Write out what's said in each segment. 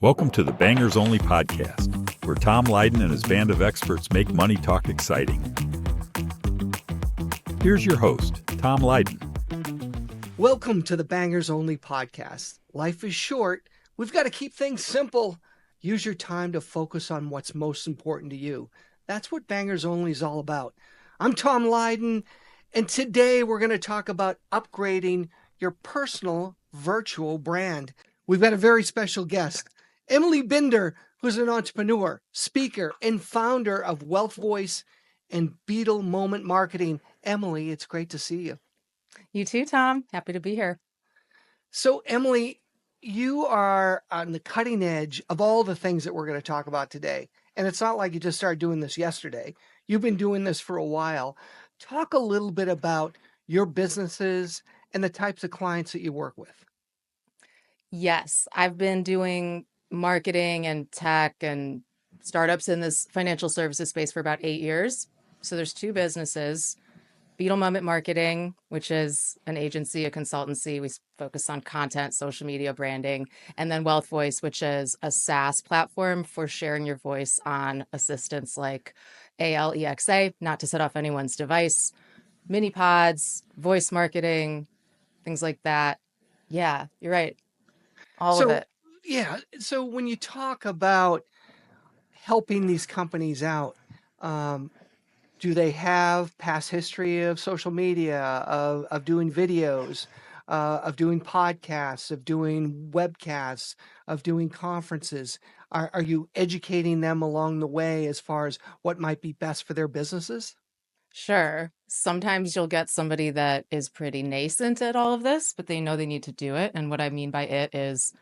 Welcome to the Bangers Only podcast, where Tom Lydon and his band of experts make money talk exciting. Here's your host, Tom Lydon. Welcome to the Bangers Only podcast. Life is short. We've got to keep things simple. Use your time to focus on what's most important to you. That's what Bangers Only is all about. I'm Tom Lydon, and today we're going to talk about upgrading your personal virtual brand. We've got a very special guest, Emily Binder, who's an entrepreneur, speaker, and founder of Wealth Voice and Beetle Moment Marketing. Emily, it's great to see you. You too, Tom. Happy to be here. So, Emily, you are on the cutting edge of all the things that we're going to talk about today. And it's not like you just started doing this yesterday. You've been doing this for a while. Talk a little bit about your businesses and the types of clients that you work with. Yes, I've been doing marketing and tech and startups in this financial services space for about 8 years. So there's two businesses. Beetle Moment Marketing, which is an agency, a consultancy. We focus on content, social media, branding. And then Wealth Voice, which is a SaaS platform for sharing your voice on assistants like Alexa, not to set off anyone's device, mini pods, voice marketing, things like that. Yeah, you're right. All of it. Yeah. So when you talk about helping these companies out, do they have past history of social media, of doing videos, of doing podcasts, of doing webcasts, of doing conferences? Are you educating them along the way as far as what might be best for their businesses? Sure. Sometimes you'll get somebody that is pretty nascent at all of this, but they know they need to do it. And what I mean by it is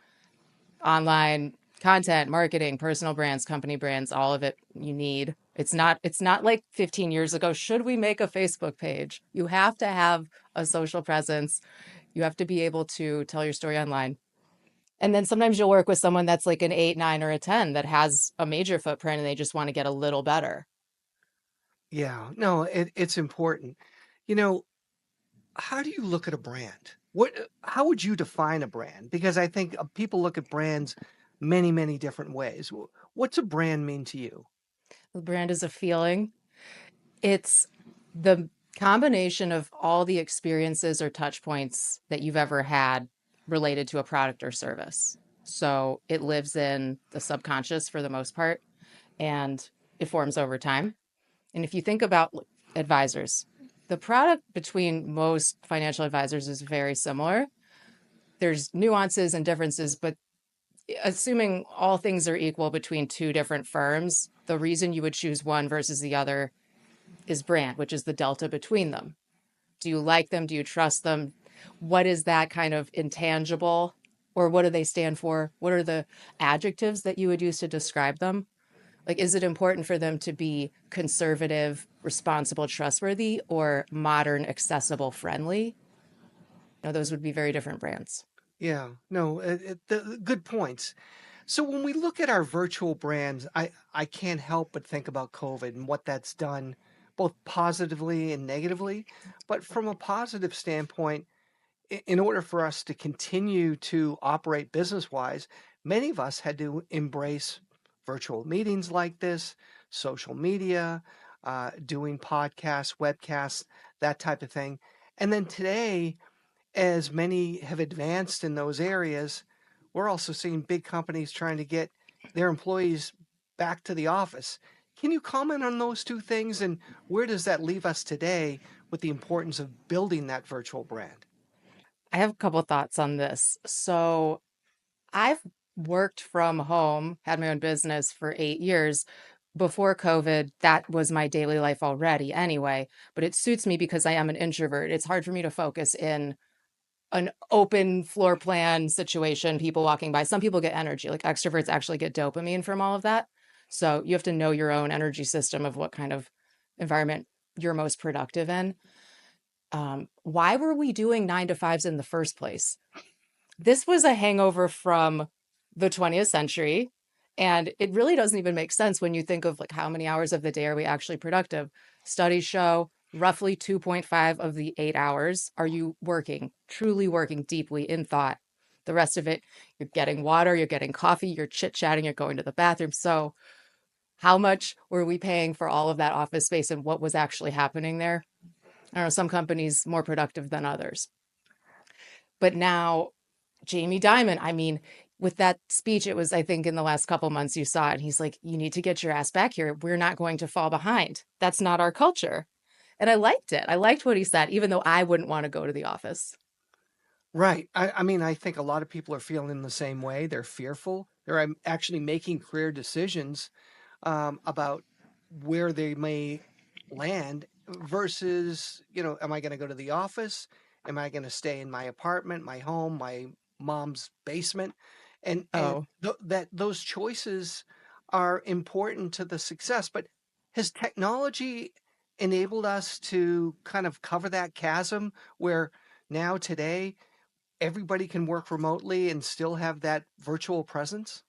online content, marketing, personal brands, company brands, all of it you need. It's not like 15 years ago, should we make a Facebook page? You have to have a social presence. You have to be able to tell your story online. And then sometimes you'll work with someone that's like an 8, 9, or a 10 that has a major footprint and they just want to get a little better. Yeah, no, it's important. How do you look at a brand? How would you define a brand? Because I think people look at brands many, many different ways. What's a brand mean to you? The brand is a feeling. It's the combination of all the experiences or touch points that you've ever had related to a product or service. So it lives in the subconscious for the most part, and it forms over time. And if you think about advisors, the product between most financial advisors is very similar. There's nuances and differences, but assuming all things are equal between two different firms, the reason you would choose one versus the other is brand, which is the delta between them. Do you like them? Do you trust them? What is that kind of intangible, or what do they stand for? What are the adjectives that you would use to describe them? Like, is it important for them to be conservative, responsible, trustworthy, or modern, accessible, friendly? No, those would be very different brands. Yeah, no, good points. So when we look at our virtual brands, I can't help but think about COVID and what that's done, both positively and negatively. But from a positive standpoint, in order for us to continue to operate business-wise, many of us had to embrace virtual meetings like this, social media, doing podcasts, webcasts, that type of thing. And then today, as many have advanced in those areas, we're also seeing big companies trying to get their employees back to the office. Can you comment on those two things, and where does that leave us today with the importance of building that virtual brand? I have a couple thoughts on this. So I've worked from home, had my own business for 8 years. Before COVID, that was my daily life already anyway, but it suits me because I am an introvert. It's hard for me to focus in an open floor plan situation, people walking by. Some people get energy, like extroverts actually get dopamine from all of that. So you have to know your own energy system of what kind of environment you're most productive in. Why were we doing 9 to 5s in the first place? This was a hangover from the 20th century. And it really doesn't even make sense when you think of like how many hours of the day are we actually productive. Studies show roughly 2.5 of the 8 hours are you working, truly working deeply in thought. The rest of it, you're getting water, you're getting coffee, you're chit-chatting, you're going to the bathroom. So how much were we paying for all of that office space and what was actually happening there? I don't know, some companies more productive than others. But now Jamie Dimon, I mean, with that speech, it was, I think, in the last couple months you saw it. He's like, you need to get your ass back here. We're not going to fall behind. That's not our culture. And I liked it. I liked what he said, even though I wouldn't want to go to the office. Right. I mean, I think a lot of people are feeling the same way. They're fearful. They're actually making career decisions about where they may land versus, am I going to go to the office? Am I going to stay in my apartment, my home, my mom's basement? And Oh, that those choices are important to the success. But has technology enabled us to kind of cover that chasm where now today everybody can work remotely and still have that virtual presence?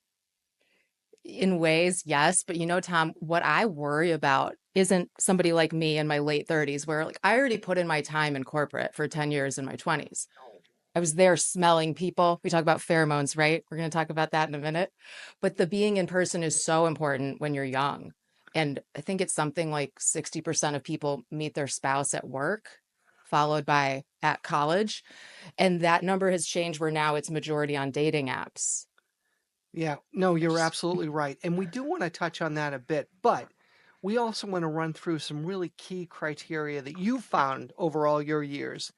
in ways, yes. But Tom, what I worry about isn't somebody like me in my late 30s, where like I already put in my time in corporate for 10 years in my 20s. I was there smelling people. We talk about pheromones, right? We're going to talk about that in a minute. But the being in person is so important when you're young. And I think it's something like 60% of people meet their spouse at work, followed by at college. And that number has changed where now it's majority on dating apps. Yeah, no, you're absolutely right. And we do want to touch on that a bit, but we also want to run through some really key criteria that you found over all your years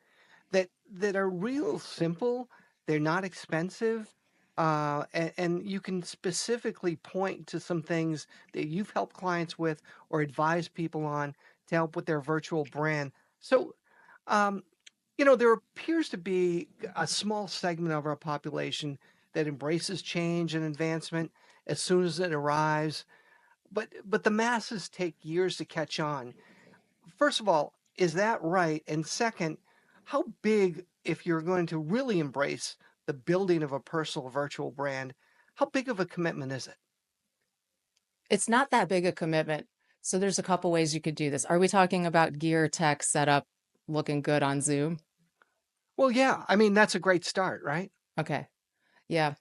that are real simple. They're not expensive. And you can specifically point to some things that you've helped clients with or advise people on to help with their virtual brand. So, um, there appears to be a small segment of our population that embraces change and advancement as soon as it arrives, but the masses take years to catch on. First of all, is that right? And second, how big, if you're going to really embrace the building of a personal virtual brand, how big of a commitment is it? It's not that big a commitment. So there's a couple ways you could do this. Are we talking about gear, tech, setup, looking good on Zoom? Well, yeah, I mean, that's a great start, right? Okay. Yeah.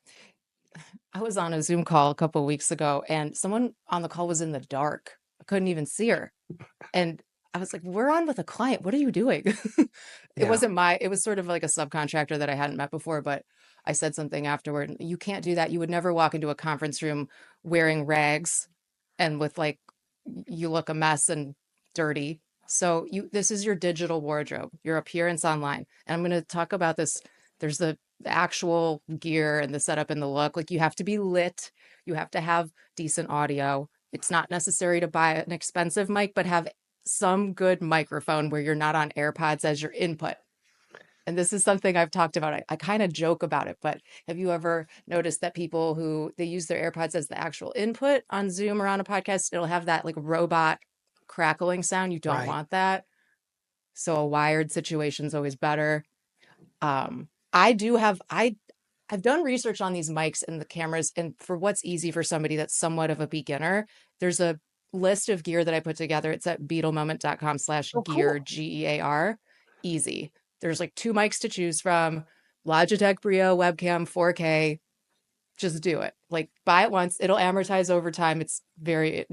I was on a Zoom call a couple of weeks ago and someone on the call was in the dark. I couldn't even see her. And I was like, we're on with a client. What are you doing? Yeah, It was sort of like a subcontractor that I hadn't met before, but I said something afterward. You can't do that. You would never walk into a conference room wearing rags and with like, you look a mess and dirty. So this is your digital wardrobe, your appearance online. And I'm going to talk about this. There's the actual gear and the setup and the look. Like you have to be lit. You have to have decent audio. It's not necessary to buy an expensive mic, but have some good microphone where you're not on AirPods as your input. And this is something I've talked about. I kind of joke about it, but have you ever noticed that people who they use their AirPods as the actual input on Zoom or on a podcast, it'll have that like robot crackling sound? You don't right. want that. So a wired situation is always better. I do have I've done research on these mics and the cameras, and for what's easy for somebody that's somewhat of a beginner, there's a list of gear that I put together. It's at beetlemoment.com slash Oh, gear, cool. GEAR. Easy. There's like two mics to choose from, Logitech Brio webcam 4K. Just do it. Like buy it once. It'll amortize over time. It's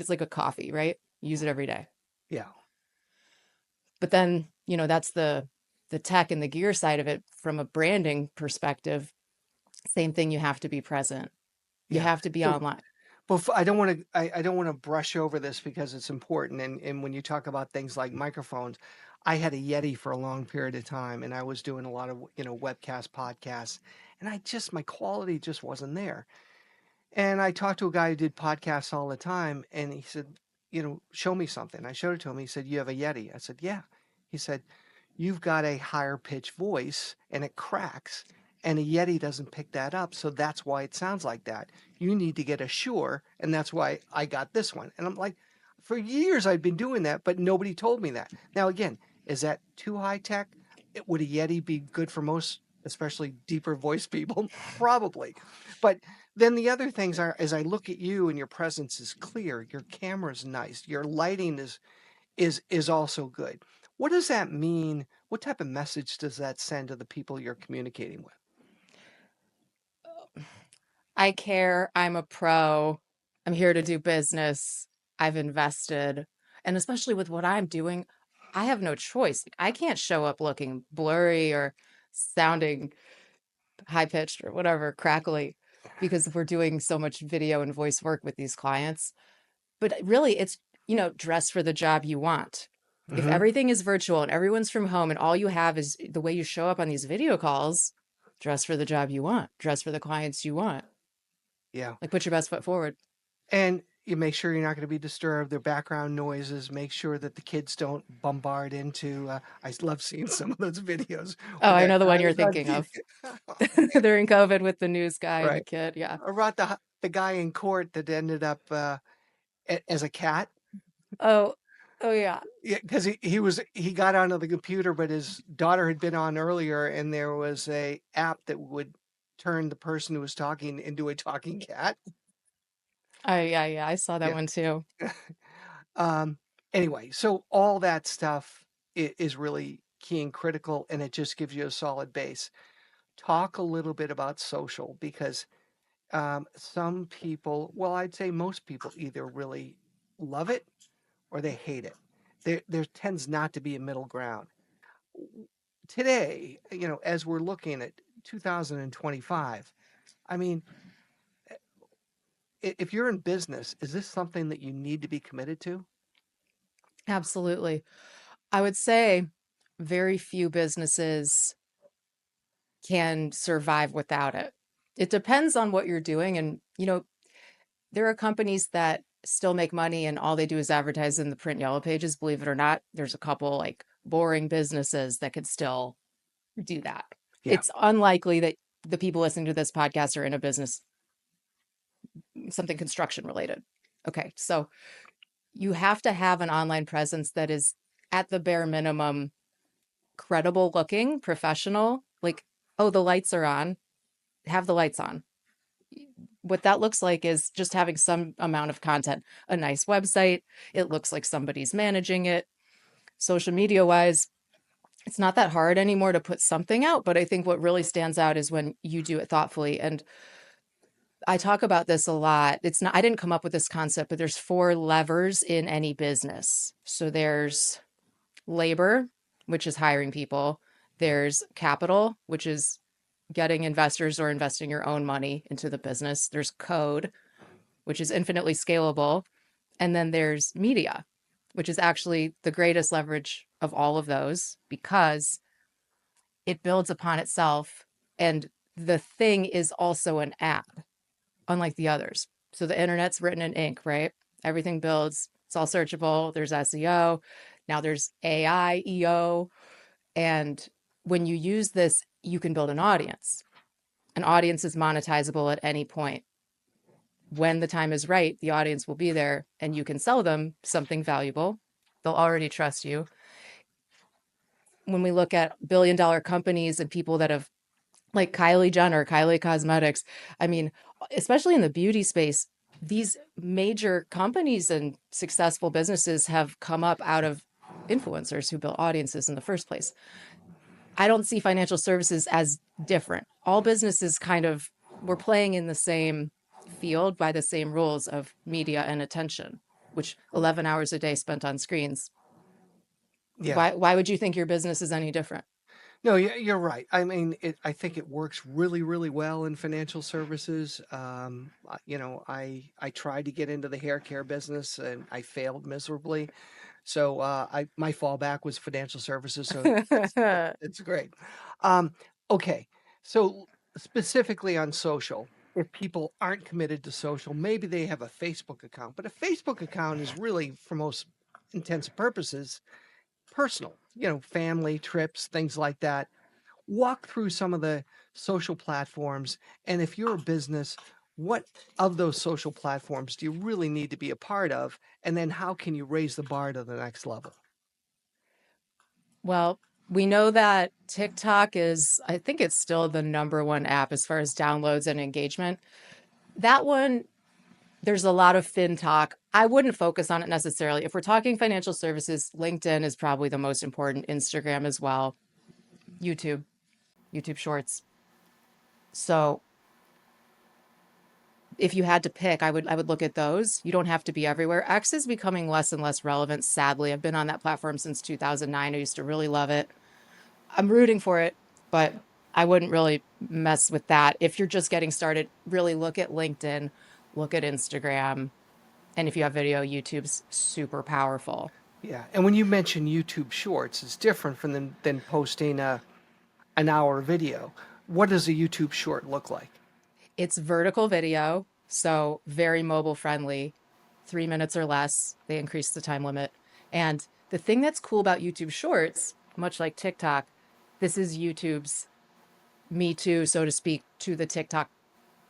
like a coffee, right? Use it every day. Yeah, But then, that's the tech and the gear side of it from a branding perspective. Same thing, you have to be present. You yeah. have to be So online. I don't want to I don't want to brush over this because it's important. And when you talk about things like microphones, I had a Yeti for a long period of time, and I was doing a lot of webcast podcasts, and my quality just wasn't there. And I talked to a guy who did podcasts all the time, and he said, show me something. I showed it to him. He said, you have a Yeti. I said, yeah. He said, you've got a higher pitched voice and it cracks, and a Yeti doesn't pick that up. So that's why it sounds like that. You need to get a Shure, and that's why I got this one. And I'm like, for years I've been doing that, but nobody told me that. Now, again, is that too high tech? Would a Yeti be good for most, especially deeper voice people? Probably. But then the other things are, as I look at you and your presence is clear, your camera's nice, your lighting is also good. What does that mean? What type of message does that send to the people you're communicating with? I care. I'm a pro. I'm here to do business. I've invested. And especially with what I'm doing, I have no choice. Like, I can't show up looking blurry or sounding high pitched or whatever, crackly, because we're doing so much video and voice work with these clients. But really, it's, dress for the job you want. If Hmm. everything is virtual and everyone's from home and all you have is the way you show up on these video calls, dress for the job you want, dress for the clients you want. Yeah. Like, put your best foot forward. And you make sure you're not going to be disturbed. Their background noises. Make sure that the kids don't bombard into. I love seeing some of those videos Oh, where I that know the one guy you're is on thinking TV. of. Oh, man. During COVID with the news guy and the Right. kid. Yeah. About the guy in court that ended up as a cat. Oh, oh yeah. Yeah, because he got onto the computer, but his daughter had been on earlier, and there was a app that would turn the person who was talking into a talking cat. Yeah. I saw that Yeah. one too. Um, anyway, so all that stuff is really key and critical, and it just gives you a solid base. Talk a little bit about social because some people, well, I'd say most people either really love it or they hate it. There tends not to be a middle ground. Today, as we're looking at 2025, I mean, if you're in business, is this something that you need to be committed to? Absolutely. I would say very few businesses can survive without it. It depends on what you're doing. And, there are companies that still make money and all they do is advertise in the print yellow pages. Believe it or not, there's a couple like boring businesses that could still do that. Yeah. It's unlikely that the people listening to this podcast are in a business, something construction related. Okay. So you have to have an online presence that is at the bare minimum credible looking, professional, like, oh, the lights are on, have the lights on. What that looks like is just having some amount of content, a nice website. It looks like somebody's managing it. Social media wise, it's not that hard anymore to put something out. But I think what really stands out is when you do it thoughtfully. And I talk about this a lot. It's not, I didn't come up with this concept, but there's 4 levers in any business. So there's labor, which is hiring people. There's capital, which is getting investors or investing your own money into the business. There's code, which is infinitely scalable. And then there's media, which is actually the greatest leverage of all of those because it builds upon itself. And the thing is also an app, unlike the others. So the internet's written in ink, right? Everything builds, it's all searchable. There's SEO. Now there's AI, EO. And when you use this, you can build an audience. An audience is monetizable at any point. When the time is right, the audience will be there and you can sell them something valuable. They'll already trust you. When we look at billion-dollar companies and people that have, like Kylie Jenner, Kylie Cosmetics, I mean, especially in the beauty space, these major companies and successful businesses have come up out of influencers who built audiences in the first place. I don't see financial services as different. All businesses we're playing in the same field by the same rules of media and attention, which 11 hours a day spent on screens. Yeah. Why would you think your business is any different? No, you're right. I mean, I think it works really, really well in financial services. I tried to get into the hair care business and I failed miserably. So my fallback was financial services. So it's great. Um, okay, so specifically on social, if people aren't committed to social, maybe they have a Facebook account, but a Facebook account is really, for most intents and purposes, personal, family, trips, things like that. Walk through some of the social platforms. And if you're a business, what of those social platforms do you really need to be a part of? And then how can you raise the bar to the next level? Well, we know that TikTok is, I think it's still the number one app as far as downloads and engagement. That one, there's a lot of fin talk. I wouldn't focus on it necessarily. If we're talking financial services, LinkedIn is probably the most important, Instagram as well, YouTube Shorts. So if you had to pick, I would look at those. You don't have to be everywhere. X is becoming less and less relevant, sadly. I've been on that platform since 2009. I used to really love it. I'm rooting for it, but I wouldn't really mess with that. If you're just getting started, really look at LinkedIn, look at Instagram, and if you have video, YouTube's super powerful. Yeah. And when you mention YouTube Shorts, it's different from than posting an hour video. What does a YouTube Short look like? It's vertical video, so very mobile friendly, 3 minutes or less. They increase the time limit. And the thing that's cool about YouTube Shorts, much like TikTok, this is YouTube's Me Too, so to speak, to the TikTok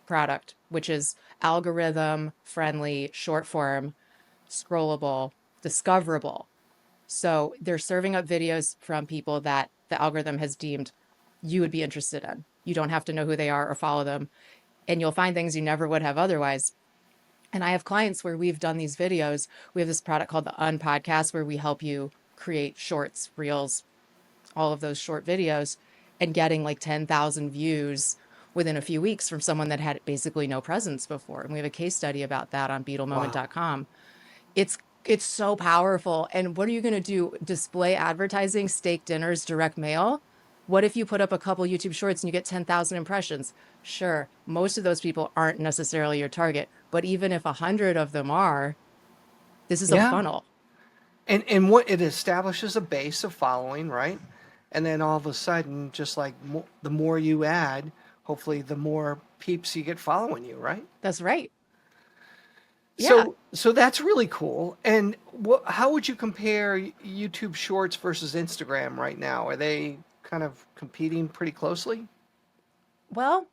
product, which is algorithm friendly, short form, scrollable, discoverable. So they're serving up videos from people that the algorithm has deemed you would be interested in. You don't have to know who they are or follow them, and you'll find things you never would have otherwise. And I have clients where we've done these videos. We have this product called the Unpodcast where we help you create shorts, reels, all of those short videos, and getting like 10,000 views within a few weeks from someone that had basically no presence before. And we have a case study about that on Wow. beetlemoment.com. It's so powerful. And what are you going to do? Display advertising, steak dinners, direct mail? What if you put up a couple YouTube shorts and you get 10,000 impressions? Sure, most of those people aren't necessarily your target, but even if 100 of them are, this is a Yeah. funnel. And what it establishes a base of following, right? And then all of a sudden, just like the more you add, hopefully the more peeps you get following you, right? That's right. Yeah. So that's really cool. And how would you compare YouTube Shorts versus Instagram right now? Are they kind of competing pretty closely? Well,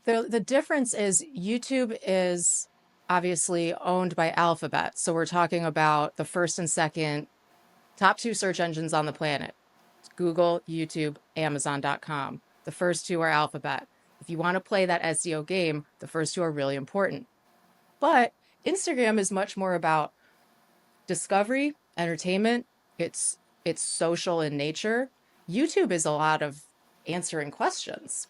the difference is YouTube is obviously owned by Alphabet. So we're talking about the first and second top two search engines on the planet. Google, YouTube, Amazon.com. The first two are Alphabet. If you want to play that SEO game, the first two are really important. But Instagram is much more about discovery, entertainment. It's social in nature. YouTube is a lot of answering questions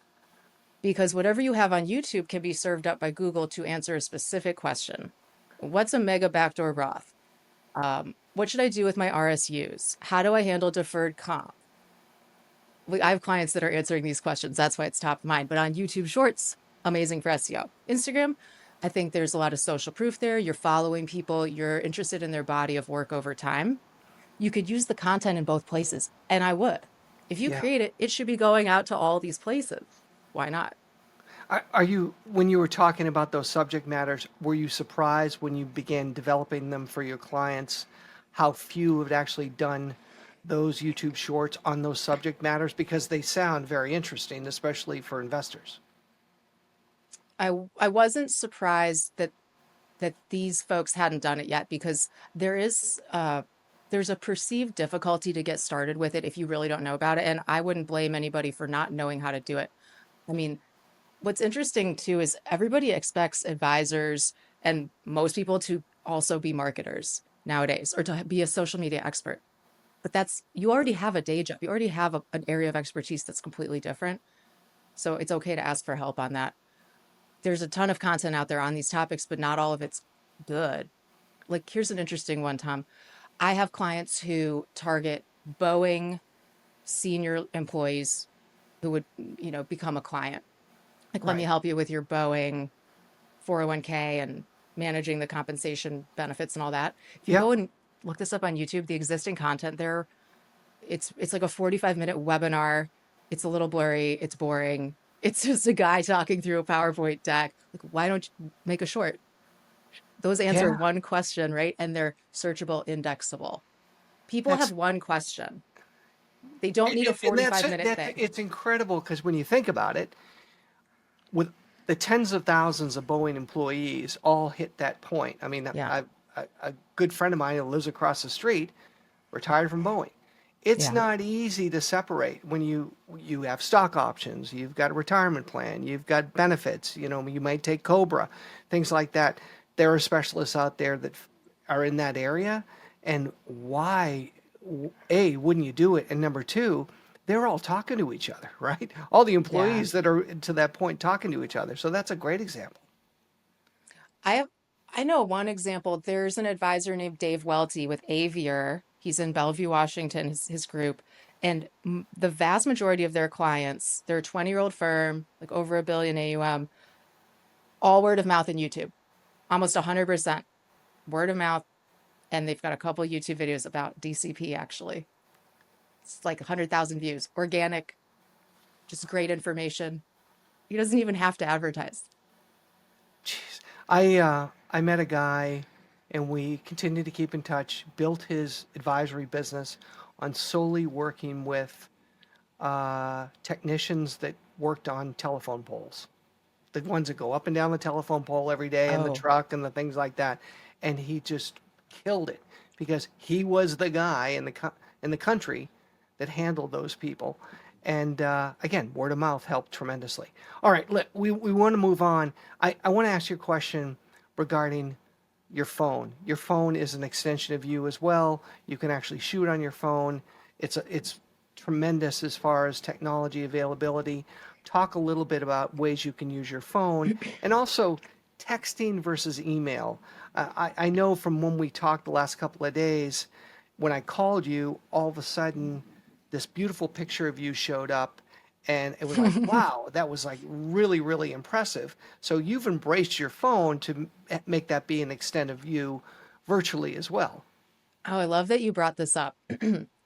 because whatever you have on YouTube can be served up by Google to answer a specific question. What's a mega backdoor broth? What should I do with my RSUs? How do I handle deferred comp? I have clients that are answering these questions. That's why it's top of mind. But on YouTube Shorts, amazing for SEO. Instagram, I think there's a lot of social proof there. You're following people, you're interested in their body of work over time. You could use the content in both places, and I would. If you Yeah. create it, it should be going out to all these places. Why not? Are you, when you were talking about those subject matters, were you surprised when you began developing them for your clients, how few have actually done those YouTube shorts on those subject matters? Because they sound very interesting, especially for investors. I wasn't surprised that these folks hadn't done it yet because there is there's a perceived difficulty to get started with it if you really don't know about it. And I wouldn't blame anybody for not knowing how to do it. I mean, what's interesting too is everybody expects advisors and most people to also be marketers nowadays or to be a social media expert. But that's you already have a day job. You already have an area of expertise that's completely different. So it's okay to ask for help on that. There's a ton of content out there on these topics, but not all of it's good. Like, here's an interesting one, Tom. I have clients who target Boeing senior employees who would, become a client. Like, let me Right. help you with your Boeing 401k and managing the compensation benefits and all that. If you Yep. go and look this up on YouTube, the existing content there, it's like a 45-minute webinar. It's a little blurry, it's boring. It's just a guy talking through a PowerPoint deck. Like, why don't you make a short? Those answer Yeah. one question, right? And they're searchable, indexable. People have That's one question. They don't need a and that's 45 it. minute thing. It's incredible because when you think about it, with the tens of thousands of Boeing employees all hit that point. I mean, Yeah. a good friend of mine who lives across the street retired from Boeing. It's Yeah. not easy to separate when you have stock options, you've got a retirement plan, you've got benefits, you might take Cobra, things like that. There are specialists out there that are in that area, and why A, wouldn't you do it? And number two, they're all talking to each other, right? All the Yeah. employees that are to that point talking to each other. So that's a great example. I have, I know one example. There's an advisor named Dave Welty with Avier. He's in Bellevue, Washington, his group. And the vast majority of their clients, they're a 20-year-old firm, like over $1 billion AUM, all word of mouth and YouTube, almost 100% word of mouth. And they've got a couple of YouTube videos about DCP, actually. It's like 100,000 views, organic, just great information. He doesn't even have to advertise. Jeez. I met a guy and we continued to keep in touch, built his advisory business on solely working with technicians that worked on telephone poles. The ones that go up and down the telephone pole every day in the Oh, truck and the things like that. And he just killed it because he was the guy in the country that handled those people. And again, word of mouth helped tremendously. All right, we want to move on. I want to ask you a question regarding your phone. Your phone is an extension of you as well. You can actually shoot on your phone. It's tremendous as far as technology availability. Talk a little bit about ways you can use your phone and also texting versus email. I know from when we talked the last couple of days, when I called you, all of a sudden this beautiful picture of you showed up and it was like, wow, that was like really, really impressive. So you've embraced your phone to make that be an extent of you virtually as well. Oh, I love that you brought this up.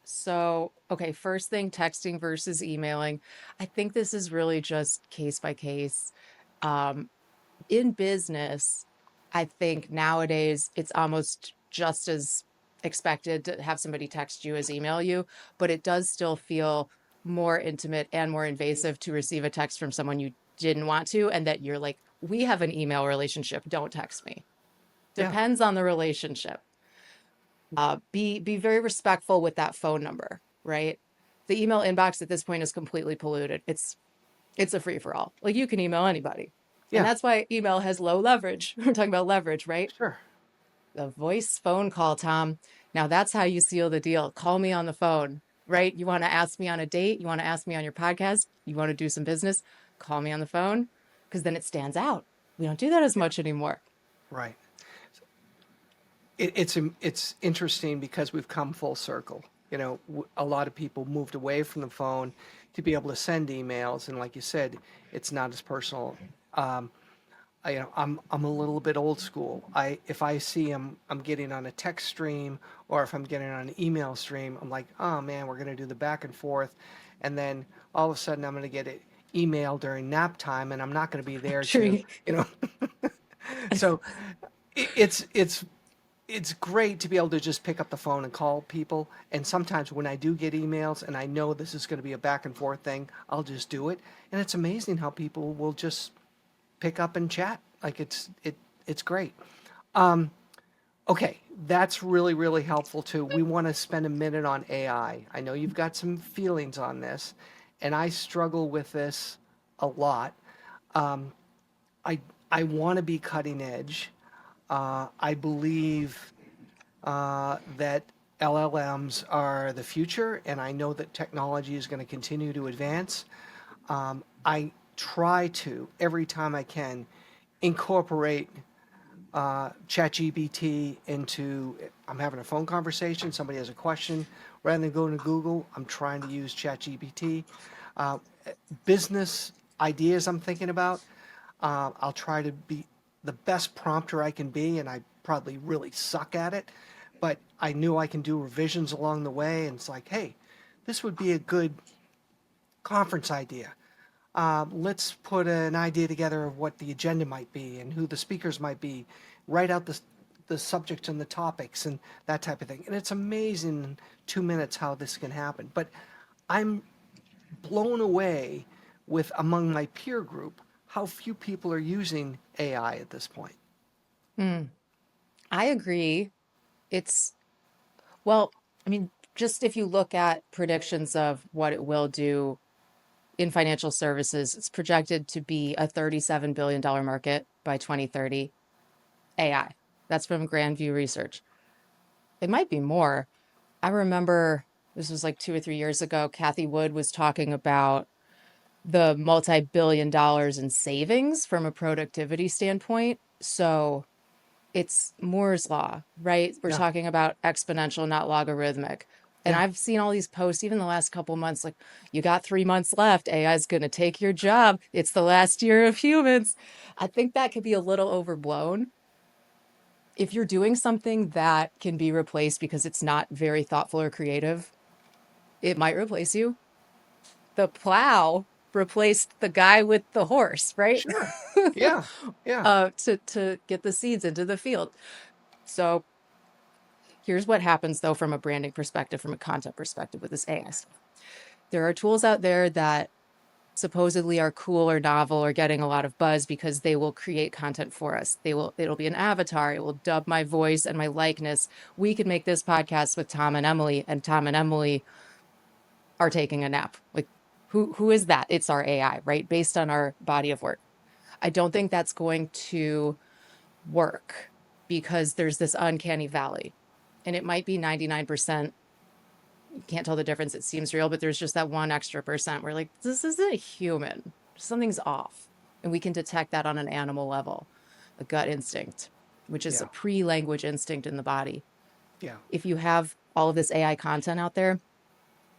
So, okay, first thing, texting versus emailing. I think this is really just case by case. Um, in business, I think nowadays it's almost just as expected to have somebody text you as email you, but it does still feel more intimate and more invasive to receive a text from someone you didn't want to, and that you're like, we have an email relationship, don't text me. Yeah, Depends on the relationship. Be very respectful with that phone number, right? The email inbox at this point is completely polluted. It's a free for all. Like you can email anybody. And yeah, that's why email has low leverage. We're talking about leverage, right? sure. The voice phone call, Tom. Now that's how you seal the deal. Call me on the phone, right? You want to ask me on a date, you want to ask me on your podcast, you want to do some business, call me on the phone because then it stands out. We don't do that as Yeah, much anymore. right. It's interesting because we've come full circle. You know, a lot of people moved away from the phone to be able to send emails, and like you said, it's not as personal. Um, I'm a little bit old school. If I see I'm getting on a text stream or if I'm getting on an email stream, I'm like, oh man, we're gonna do the back and forth, and then all of a sudden I'm gonna get an email during nap time, and I'm not gonna be there to, True. you know. So it's great to be able to just pick up the phone and call people. And sometimes when I do get emails and I know this is going to be a back and forth thing, I'll just do it. And it's amazing how people will just pick up and chat. Like it's great. Okay, that's really, really helpful too. We want to spend a minute on AI. I know you've got some feelings on this, and I struggle with this a lot. Um, I I want to be cutting edge. I believe that LLMs are the future, and I know that technology is going to continue to advance. I try to, every time I can, incorporate ChatGPT into. I'm having a phone conversation, somebody has a question. Rather than going to Google, I'm trying to use ChatGPT. Uh, Business ideas I'm thinking about, I'll try to be the best prompter I can be, and I probably really suck at it. But I knew I can do revisions along the way, and it's like, hey, this would be a good conference idea. Let's put an idea together of what the agenda might be and who the speakers might be. Write out the subjects and the topics and that type of thing. And it's amazing in 2 minutes how this can happen. But I'm blown away with among my peer group how few people are using AI at this point. Hmm. I agree. It's, well, I mean, just if you look at predictions of what it will do in financial services, it's projected to be a $37 billion market by 2030. AI. That's from Grandview Research. It might be more. I remember this was like 2 or 3 years ago. Kathy Wood was talking about the multi-billion dollars in savings from a productivity standpoint. So It's Moore's law, right? We're Yeah. talking about exponential, not logarithmic. And Yeah. I've seen all these posts, even the last couple months, like, you got 3 months left. AI is going to take your job. It's the last year of humans. I think that could be a little overblown. If you're doing something that can be replaced because it's not very thoughtful or creative, it might replace you. The plow replaced the guy with the horse, right? Sure. Yeah. Yeah. To get the seeds into the field. So here's what happens though from a branding perspective, from a content perspective with this AI stuff. There are tools out there that supposedly are cool or novel or getting a lot of buzz because they will create content for us. It'll be an avatar. It will dub my voice and my likeness. We could make this podcast with Tom and Tom and Emily are taking a nap. Like who is that? It's our AI, right? Based on our body of work. I don't think that's going to work because there's this uncanny valley. And it might be 99%. You can't tell the difference. It seems real, but there's just that one extra percent where like, this isn't human. Something's off. And we can detect that on an animal level, a gut instinct, which is a Yeah. pre-language instinct in the body. Yeah. If you have all of this AI content out there,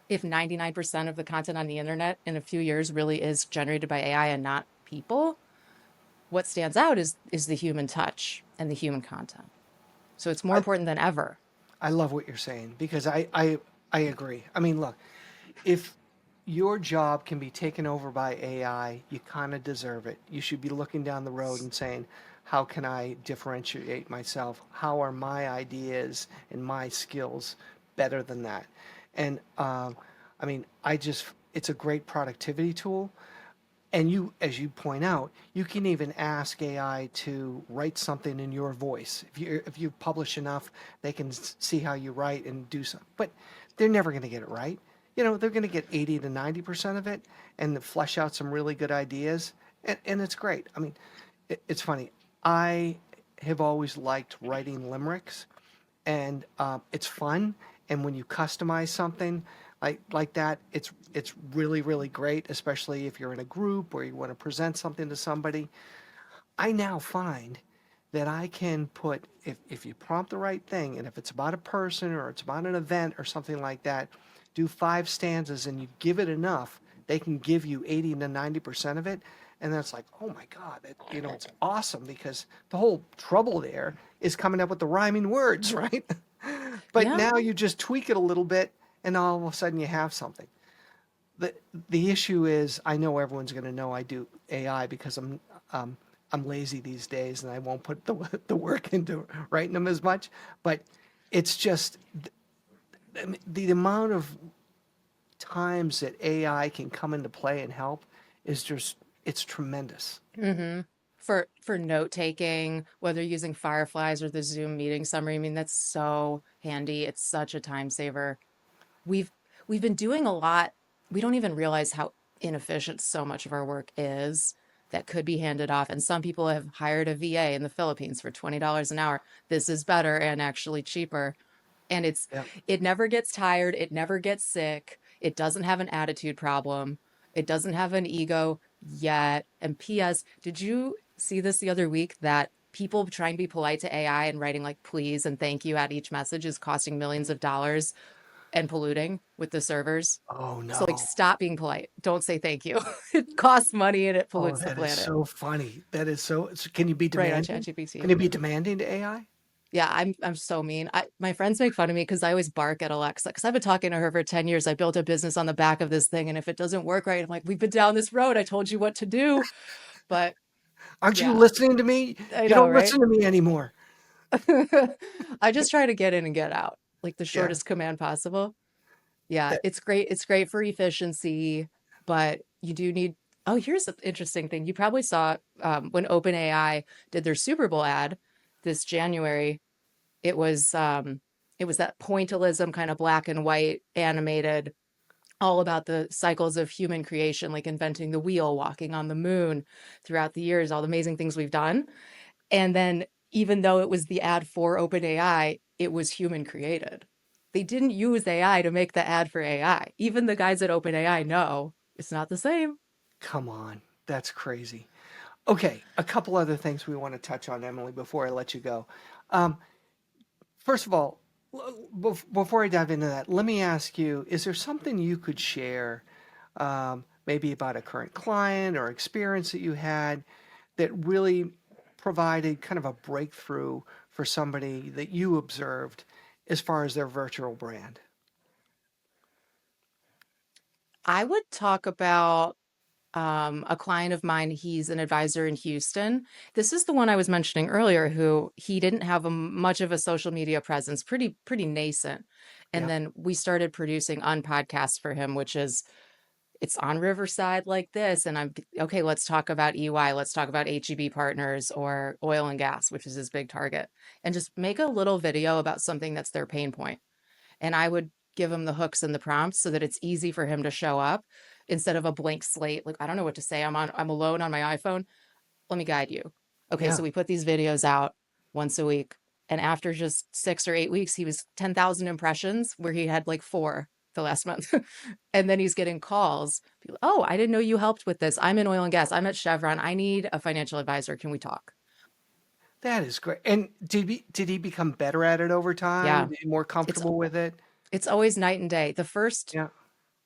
if 99% of the content on the internet in a few years really is generated by AI and not people, what stands out is the human touch and the human content. So it's more I, important than ever. I love what you're saying because I agree. I mean, look, if your job can be taken over by AI, you kind of deserve it. You should be looking down the road and saying, how can I differentiate myself? How are my ideas and my skills better than that? And I mean, it's a great productivity tool. And you, as you point out, you can even ask AI to write something in your voice. If you publish enough, they can see how you write and do something. But they're never going to get it right. They're going to get 80 to 90% of it and flesh out some really good ideas. And it's great. I mean, it's funny. I have always liked writing limericks, and it's fun. And when you customize something like that, it's really really great, especially if you're in a group or you want to present something to somebody. I now find that I can put if you prompt the right thing, and if it's about a person or it's about an event or something like that, do 5 stanzas and you give it enough, they can give you 80 to 90% of it. And that's like, oh my God, it's awesome because the whole trouble there is coming up with the rhyming words, right? But Yeah. now you just tweak it a little bit and all of a sudden you have something. The the issue is I know everyone's going to know I do AI because um, I'm lazy these days and I won't put the work into writing them as much. But it's just the amount of times that AI can come into play and help is just it's tremendous. Mm-hmm. For note taking, whether using Fireflies or the Zoom meeting summary, I mean, that's so handy. It's such a time saver. We've we've been doing a lot. We don't even realize how inefficient so much of our work is that could be handed off. And some people have hired a VA in the Philippines for $20 an hour. This is better and actually cheaper. And Yeah. it never gets tired, it never gets sick, it doesn't have an attitude problem, it doesn't have an ego yet. And PS, did you see this the other week that people trying to be polite to AI and writing like please and thank you at each message is costing millions of dollars and polluting with the servers? Oh So like no. stop being polite. Don't say thank you. It costs money and it Oh, pollutes the that is planet. so funny. That is can you be Right on demanding? Can ChatGPT. you be demanding to AI? Yeah, I'm so mean. My friends make fun of me because I always bark at Alexa because I've been talking to her for 10 years. I built a business on the back of this thing, and if it doesn't work right, I'm like, we've been down this road. I told you what to do. But Aren't you yeah, listening to me? I You know, don't right? listen to me anymore. I just try to get in and get out, like the Yeah. shortest command possible. Yeah, That, it's great. It's great for efficiency, but you do need. Oh, here's an interesting thing. You probably saw when OpenAI did their Super Bowl ad this January. It was it was that pointillism kind of black and white animated, all about the cycles of human creation, like inventing the wheel, walking on the moon throughout the years, all the amazing things we've done. And then even though it was the ad for OpenAI, it was human created. They didn't use AI to make the ad for AI. Even the guys at OpenAI know it's not the same. come on. That's crazy. Okay, a couple other things we want to touch on, Emily, before I let you go. Um, First of all, before I dive into that, let me ask you, is there something you could share, maybe about a current client or experience that you had that really provided kind of a breakthrough for somebody that you observed as far as their virtual brand? I would talk about a client of mine. He's an advisor in Houston. This is the one I was mentioning earlier, who he didn't have much of a social media presence, pretty nascent. And Yeah, then we started producing on podcasts for him, which is it's on Riverside like this. And I'm okay, let's talk about EY, let's talk about HEB partners or oil and gas, which is his big target, and just make a little video about something that's their pain point. And I would give him the hooks and the prompts so that it's easy for him to show up instead of a blank slate. Like, I don't know what to say. I'm alone on my iPhone. Let me guide you. Okay, yeah. so we put these videos out once a week. And after just 6 or 8 weeks, he was 10,000 impressions where he had like four the last month. And then he's getting calls. People, oh, I didn't know you helped with this. I'm in oil and gas. I'm at Chevron. I need a financial advisor. Can we talk? That is great. And did he become better at it over time? Yeah. More It's comfortable with it? it's always night and day. The first Yeah.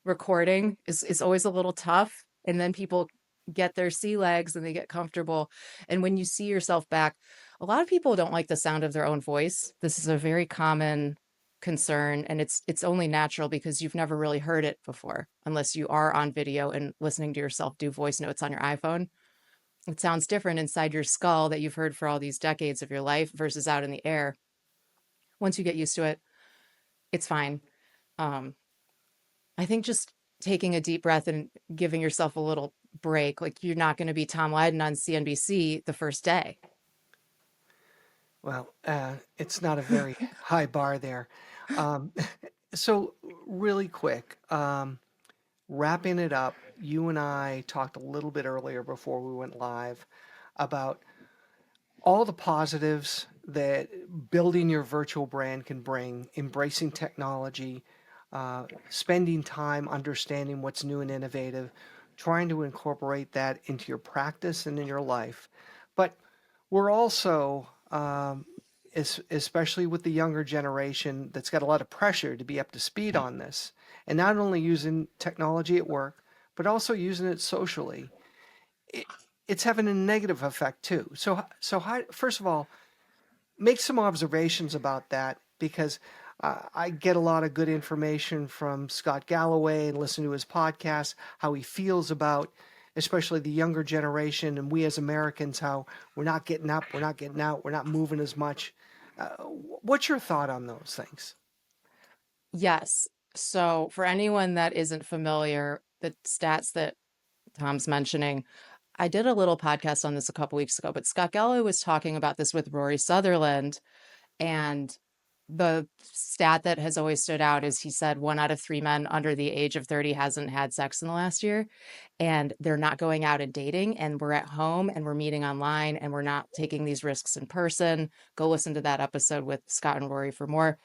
recording is always a little tough, and then people get their sea legs and they get comfortable. And when you see yourself back, a lot of people don't like the sound of their own voice. This is a very common concern, and it's only natural because you've never really heard it before unless you are on video and listening to yourself do voice notes on your iPhone. It sounds different inside your skull that you've heard for all these decades of your life versus out in the air. Once you get used to it, it's fine. um, I think just taking a deep breath and giving yourself a little break. Like, you're not going to be Tom Lydon on CNBC the first day. Well, it's not a very high bar there. Um, so, really quick, wrapping it up, you and I talked a little bit earlier before we went live about all the positives that building your virtual brand can bring, embracing technology, spending time understanding what's new and innovative, trying to incorporate that into your practice and in your life. But we're also, especially with the younger generation that's got a lot of pressure to be up to speed on this, and not only using technology at work, but also using it socially, it, it's having a negative effect too. So how, first of all, make some observations about that, because I get a lot of good information from Scott Galloway and listen to his podcast, how he feels about especially the younger generation and we as Americans, how we're not getting up, we're not getting out, we're not moving as much. What's your thought on those things? Yes. So, for anyone that isn't familiar, the stats that Tom's mentioning, I did a little podcast on this a couple weeks ago, but Scott Galloway was talking about this with Rory Sutherland. And the stat that has always stood out is he said 1 out of 3 men under the age of 30 hasn't had sex in the last year. And they're not going out and dating. And we're at home and we're meeting online and we're not taking these risks in person. Go listen to that episode with Scott and Rory for more.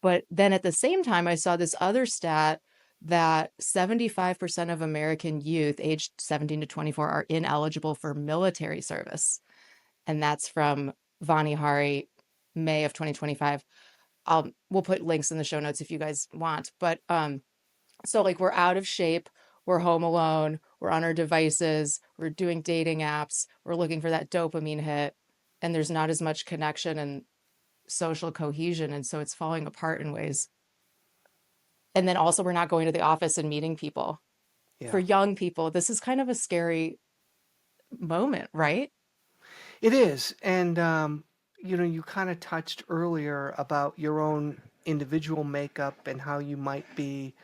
But then at the same time, I saw this other stat that 75% of American youth aged 17 to 24 are ineligible for military service. And that's from Vani Hari, May of 2025. We'll put links in the show notes if you guys want. But so like, we're out of shape, we're home alone, we're on our devices, we're doing dating apps, we're looking for that dopamine hit, and there's not as much connection and social cohesion, and so it's falling apart in ways. And then also, we're not going to the office and meeting people. For Yeah, young people, this is kind of a scary moment, right? it is. And, you kind of touched earlier about your own individual makeup and how you might be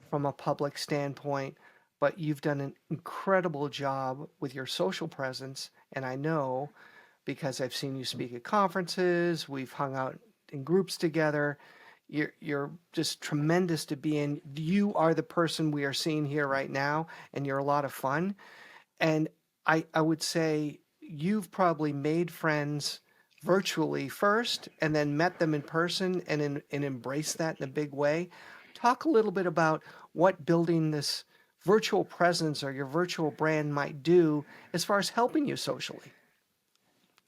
from a public standpoint, but you've done an incredible job with your social presence. And I know because I've seen you speak at conferences, we've hung out in groups together. You're just tremendous to be in. You are the person we are seeing here right now, and you're a lot of fun. And I would say you've probably made friends virtually first and then met them in person and embraced that in a big way. Talk a little bit about what building this virtual presence or your virtual brand might do as far as helping you socially.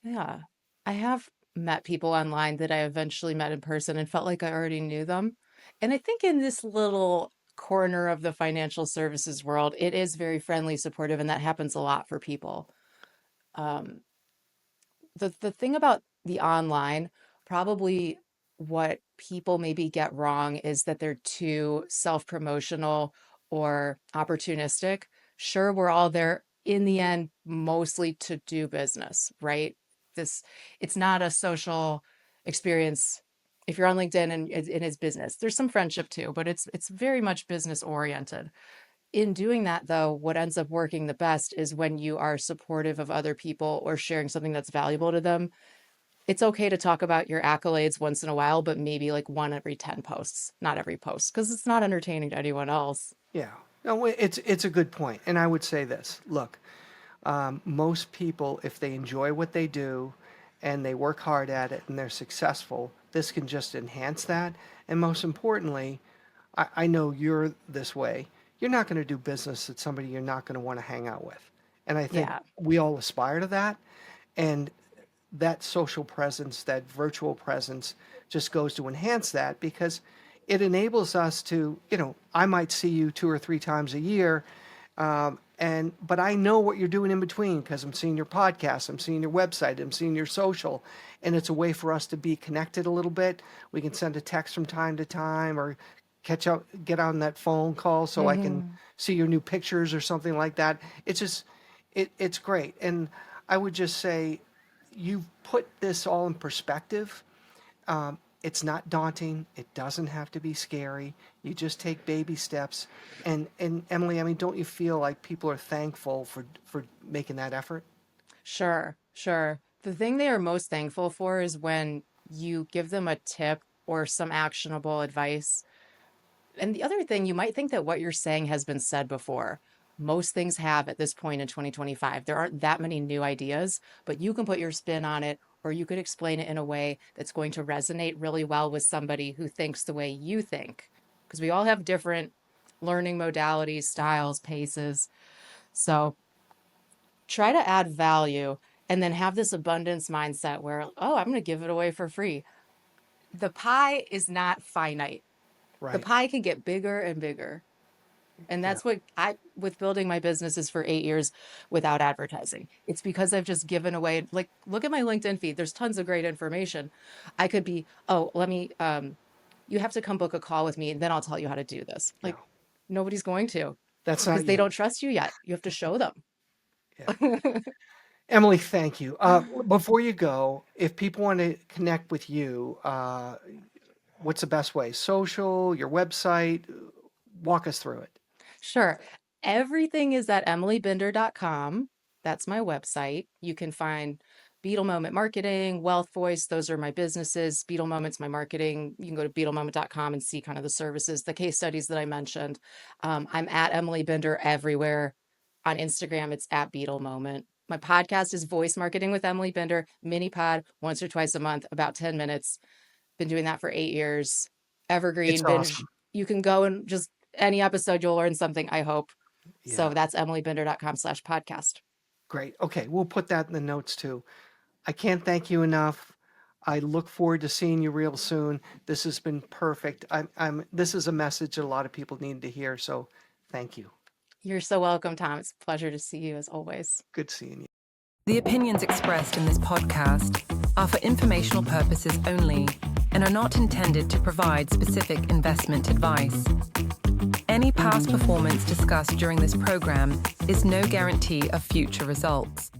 Yeah. I have met people online that I eventually met in person and felt like I already knew them. And I think in this little corner of the financial services world, it is very friendly, supportive, and that happens a lot for people. Um, the thing about the online, probably what people maybe get wrong is that they're too self-promotional or opportunistic. Sure, we're all there in the end mostly to do business, right? This it's not a social experience. If you're on LinkedIn and it is business, there's some friendship too, but it's very much business oriented. In doing that, though, what ends up working the best is when you are supportive of other people or sharing something that's valuable to them. It's okay to talk about your accolades once in a while, but maybe like one every 10 posts, not every post, because it's not entertaining to anyone else. Yeah. No, it's a good point. And I would say this, look, most people, if they enjoy what they do and they work hard at it and they're successful, this can just enhance that. And most importantly, I know you're this way. You're not going to do business with somebody you're not going to want to hang out with. And I think Yeah, we all aspire to that. And that social presence, that virtual presence, just goes to enhance that because it enables us to, I might see you 2 or 3 times a year, but I know what you're doing in between because I'm seeing your podcast, I'm seeing your website, I'm seeing your social, and it's a way for us to be connected a little bit. We can send a text from time to time or catch up, get on that phone call so I can hmm see your new pictures or something like that. It's just, it's great. And I would just say, you've put this all in perspective. It's not daunting. It doesn't have to be scary. You just take baby steps. And Emily, I mean, don't you feel like people are thankful for making that effort? Sure, sure. The thing they are most thankful for is when you give them a tip or some actionable advice. And the other thing, you might think that what you're saying has been said before. Most things have at this point in 2025. There aren't that many new ideas, but you can put your spin on it, or you could explain it in a way that's going to resonate really well with somebody who thinks the way you think. Because we all have different learning modalities, styles, paces. So try to add value and then have this abundance mindset where, oh, I'm going to give it away for free. The pie is not finite. The Right. pie can get bigger and bigger. And Yeah. that's what I, with building my businesses for 8 years without advertising. It's because I've just given away, like, look at my LinkedIn feed. There's tons of great information. I could be, oh, you have to come book a call with me and then I'll tell you how to do this. No, Like, nobody's going to that's because not they you. don't trust you yet. You have to show them. Yeah. Emily, thank you. Before you go, if people want to connect with you, what's the best way? Social, your website? Walk us through it. Sure. Everything is at emilybinder.com. That's my website. You can find Beetle Moment Marketing, Wealth Voice. Those are my businesses. Beetle Moment's my marketing. You can go to beetlemoment.com and see kind of the services, the case studies that I mentioned. I'm at Emily Binder everywhere. On Instagram, it's at Beetle Moment. My podcast is Voice Marketing with Emily Binder, mini pod, once or twice a month, about 10 minutes. Been doing that for 8 years. It's Evergreen binge. awesome. You can go and just any episode, you'll learn something, I hope. So Yeah. that's emilybinder.com/podcast. Great. Okay, we'll put that in the notes too. I can't thank you enough. I look forward to seeing you real soon. This has been perfect. This is a message that a lot of people need to hear. So thank you. You're so welcome, Tom. It's a pleasure to see you as always. Good seeing you. The opinions expressed in this podcast are for informational purposes only and are not intended to provide specific investment advice. Any past performance discussed during this program is no guarantee of future results.